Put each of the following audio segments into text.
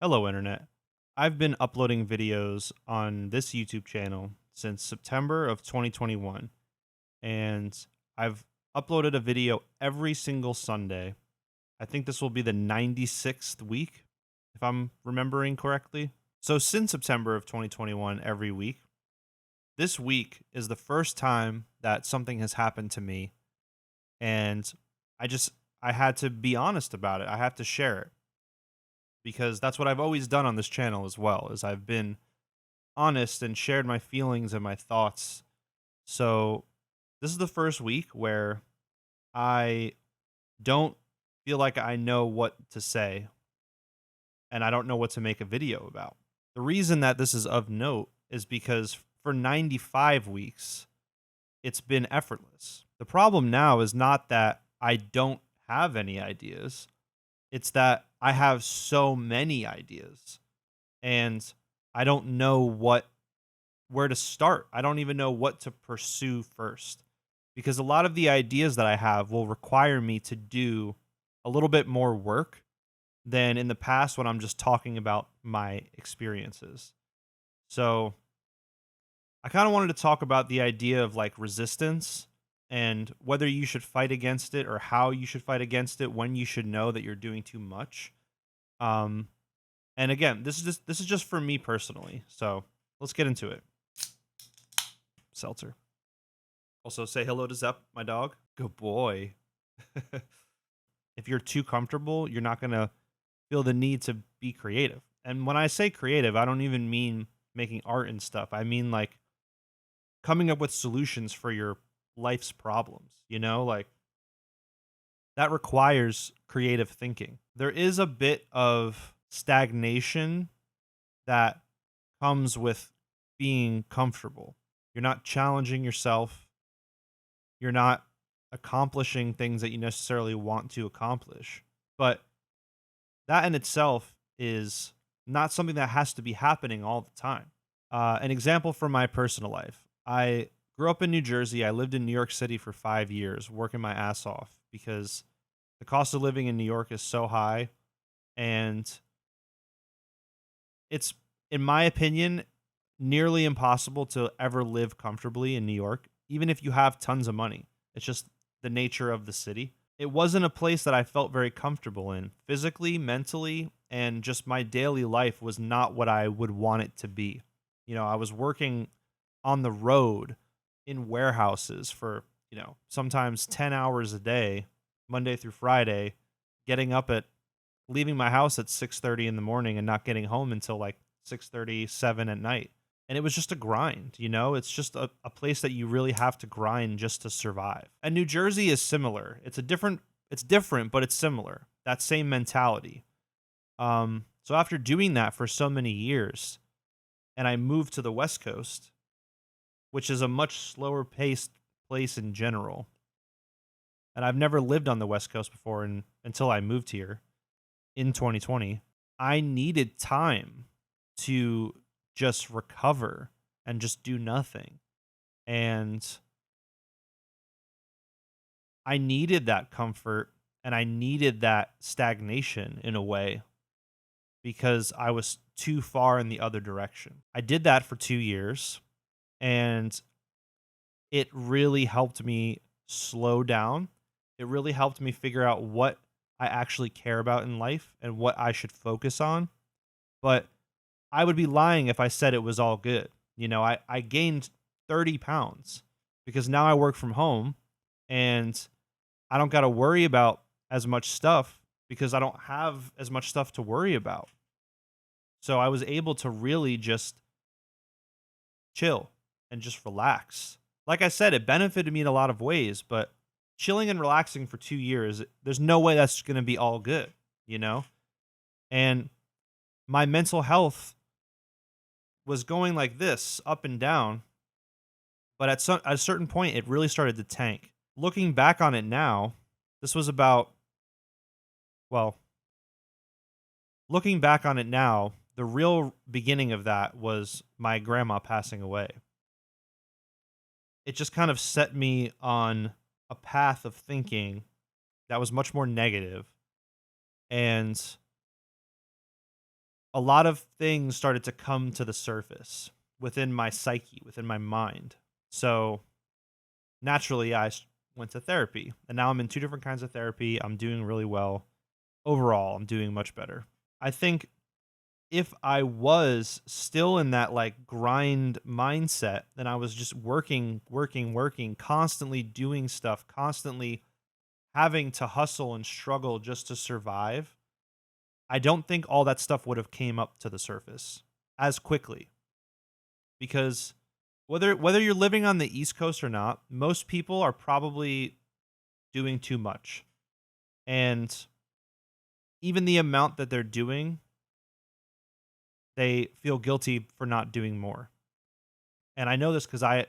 Hello, Internet. I've been uploading videos on this YouTube channel since September of 2021, and I've uploaded a video every single Sunday. I think this will be the 96th week, if I'm remembering correctly. So, since September of 2021, every week, this week is the first time that something has happened to me, and I just, I had to be honest about it. I have to share it because that's what I've always done on this channel as well, is I've been honest and shared my feelings and my thoughts. So this is the first week where I don't feel like I know what to say and I don't know what to make a video about. The reason that this is of note is because for 95 weeks, it's been effortless. The problem now is not that I don't have any ideas, it's that I have so many ideas and I don't know where to start. I don't even know what to pursue first because a lot of the ideas that I have will require me to do a little bit more work than in the past when I'm just talking about my experiences. So, I kind of wanted to talk about the idea of like resistance and whether you should fight against it or how you should fight against it, when you should know that you're doing too much. Um and again, this is just for me personally. So, let's get into it. Seltzer. Also, say hello to Zep, my dog. Good boy. If you're too comfortable, you're not going to feel the need to be creative. And when I say creative, I don't even mean making art and stuff. I mean like coming up with solutions for your life's problems, like that requires creative thinking. There is a bit of stagnation that comes with being comfortable. You're not challenging yourself. You're not accomplishing things that you necessarily want to accomplish. But that in itself is not something that has to be happening all the time. An example from my personal life: I grew up in New Jersey. I lived in New York City for 5 years, working my ass off because the cost of living in New York is so high. And it's, in my opinion, nearly impossible to ever live comfortably in New York, even if you have tons of money. It's just the nature of the city. It wasn't a place that I felt very comfortable in physically, mentally, and just my daily life was not what I would want it to be. I was working on the road in warehouses for, sometimes 10 hours a day, Monday through Friday, getting up at leaving my house at 6:30 in the morning and not getting home until like 6:37 at night. And it was just a grind, It's just a place that you really have to grind just to survive. And New Jersey is similar. It's different, but it's similar. That same mentality. So after doing that for so many years, and I moved to the West Coast, which is a much slower paced place in general. And I've never lived on the West Coast before until I moved here in 2020. I needed time to just recover and just do nothing. And I needed that comfort and I needed that stagnation in a way because I was too far in the other direction. I did that for 2 years and it really helped me slow down. It really helped me figure out what I actually care about in life and what I should focus on. But I would be lying if I said it was all good. I gained 30 pounds because now I work from home and I don't got to worry about as much stuff because I don't have as much stuff to worry about. So I was able to really just chill and just relax. Like I said, it benefited me in a lot of ways, but chilling and relaxing for 2 years, there's no way that's going to be all good, you know? And my mental health was going like this, up and down, but at a certain point, it really started to tank. Looking back on it now, this was about, well, looking back on it now, the real beginning of that was my grandma passing away. It just kind of set me on a path of thinking that was much more negative. And a lot of things started to come to the surface within my psyche, within my mind. So naturally, went to therapy, and now I'm in two different kinds of therapy. I'm doing really well. Overall, I'm doing much better. I think if I was still in that like grind mindset, then I was just working, working, working, constantly doing stuff, constantly having to hustle and struggle just to survive, I don't think all that stuff would have came up to the surface as quickly, because whether you're living on the East Coast or not, most people are probably doing too much. And even the amount that they're doing, they feel guilty for not doing more. And I know this because I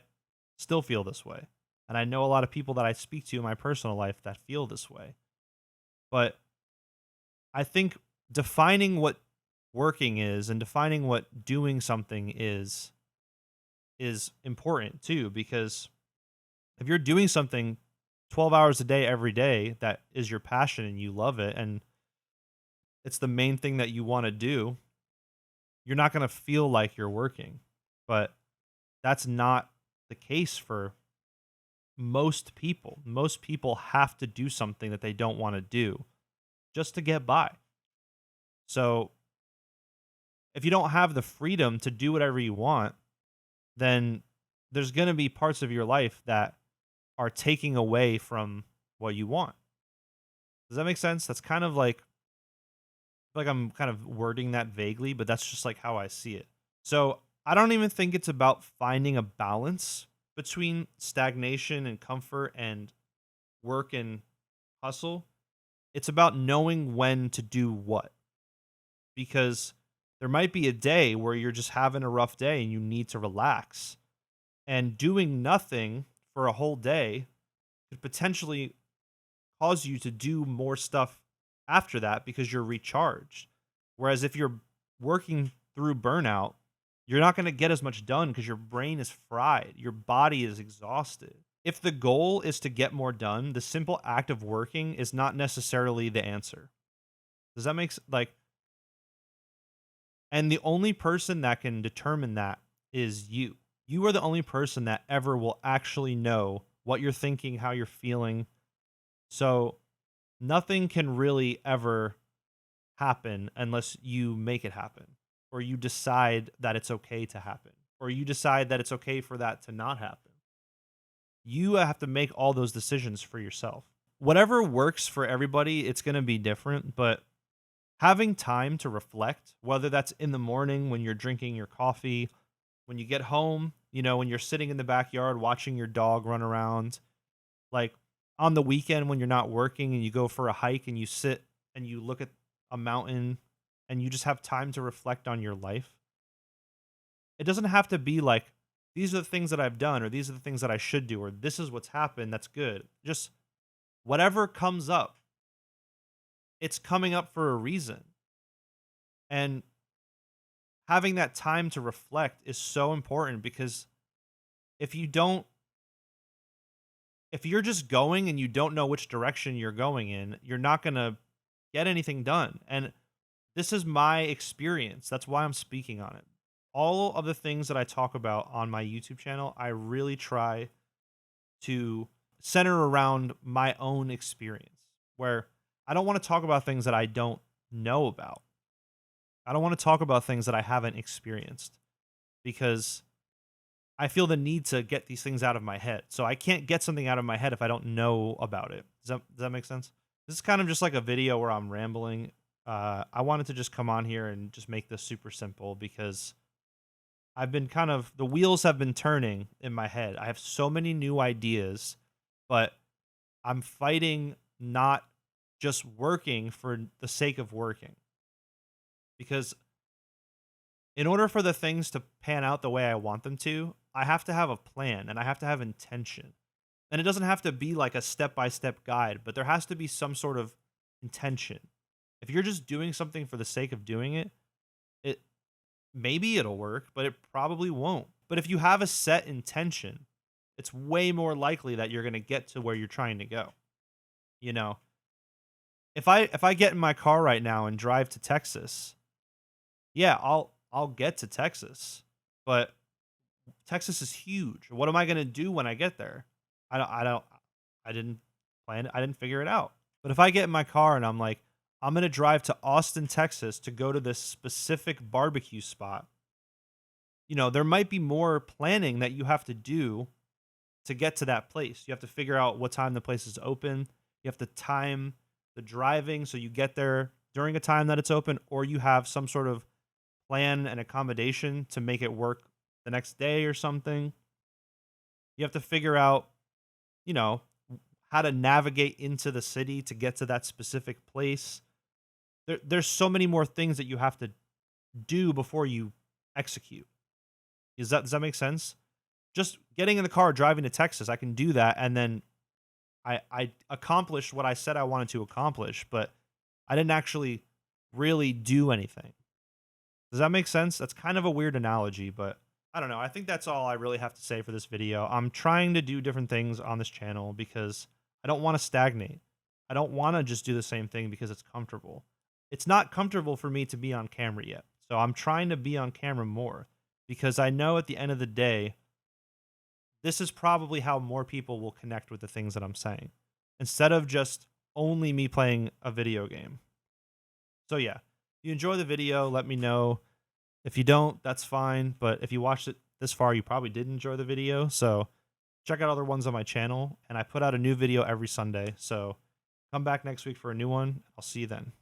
still feel this way. And I know a lot of people that I speak to in my personal life that feel this way. But I think defining what working is and defining what doing something is important too, because if you're doing something 12 hours a day every day that is your passion and you love it and it's the main thing that you want to do, you're not going to feel like you're working. But that's not the case for most people. Most people have to do something that they don't want to do just to get by. So if you don't have the freedom to do whatever you want, then there's going to be parts of your life that are taking away from what you want. Does that make sense? That's kind of like I'm kind of wording that vaguely, but that's just like how I see it. So I don't even think it's about finding a balance between stagnation and comfort and work and hustle. It's about knowing when to do what. Because there might be a day where you're just having a rough day and you need to relax. And doing nothing for a whole day could potentially cause you to do more stuff after that because you're recharged. Whereas if you're working through burnout, you're not going to get as much done because your brain is fried, your body is exhausted. If the goal is to get more done, the simple act of working is not necessarily the answer. Does that make like? And the only person that can determine that is you. You are the only person that ever will actually know what you're thinking, how you're feeling. So nothing can really ever happen unless you make it happen, or you decide that it's okay to happen, or you decide that it's okay for that to not happen. You have to make all those decisions for yourself. Whatever works for everybody, it's going to be different, but having time to reflect, whether that's in the morning when you're drinking your coffee, when you get home, when you're sitting in the backyard watching your dog run around, like on the weekend when you're not working and you go for a hike and you sit and you look at a mountain and you just have time to reflect on your life. It doesn't have to be like, these are the things that I've done, or these are the things that I should do, or this is what's happened that's good. Just whatever comes up, it's coming up for a reason. And having that time to reflect is so important, because if you don't, if you're just going and you don't know which direction you're going in, you're not going to get anything done. And this is my experience. That's why I'm speaking on it. All of the things that I talk about on my YouTube channel, I really try to center around my own experience, where I don't want to talk about things that I don't know about. I don't want to talk about things that I haven't experienced, because I feel the need to get these things out of my head. So I can't get something out of my head if I don't know about it. Does that make sense? This is kind of just like a video where I'm rambling. I wanted to just come on here and just make this super simple, because I've been the wheels have been turning in my head. I have so many new ideas, but I'm fighting not just working for the sake of working. Because in order for the things to pan out the way I want them to, I have to have a plan and I have to have intention. And it doesn't have to be like a step-by-step guide, but there has to be some sort of intention. If you're just doing something for the sake of doing it, maybe it'll work, but it probably won't. But if you have a set intention, it's way more likely that you're going to get to where you're trying to go. If I get in my car right now and drive to Texas, yeah, I'll get to Texas, but Texas is huge. What am I gonna do when I get there? I don't I didn't plan it. I didn't figure it out. But if I get in my car and I'm like, I'm gonna drive to Austin, Texas to go to this specific barbecue spot, there might be more planning that you have to do to get to that place. You have to figure out what time the place is open. You have to time the driving so you get there during a time that it's open, or you have some sort of plan and accommodation to make it work the next day or something. You have to figure out, you know, how to navigate into the city to get to that specific place. There's so many more things that you have to do before you execute. Does that make sense? Just getting in the car, driving to Texas, I can do that, and then I accomplished what I said I wanted to accomplish, but I didn't actually really do anything. Does that make sense? That's kind of a weird analogy, but I don't know. I think that's all I really have to say for this video. I'm trying to do different things on this channel because I don't want to stagnate. I don't want to just do the same thing because it's comfortable. It's not comfortable for me to be on camera yet. So I'm trying to be on camera more because I know at the end of the day, this is probably how more people will connect with the things that I'm saying instead of just only me playing a video game. So yeah, if you enjoy the video, let me know. If you don't, that's fine. But if you watched it this far, you probably did enjoy the video. So check out other ones on my channel. And I put out a new video every Sunday. So come back next week for a new one. I'll see you then.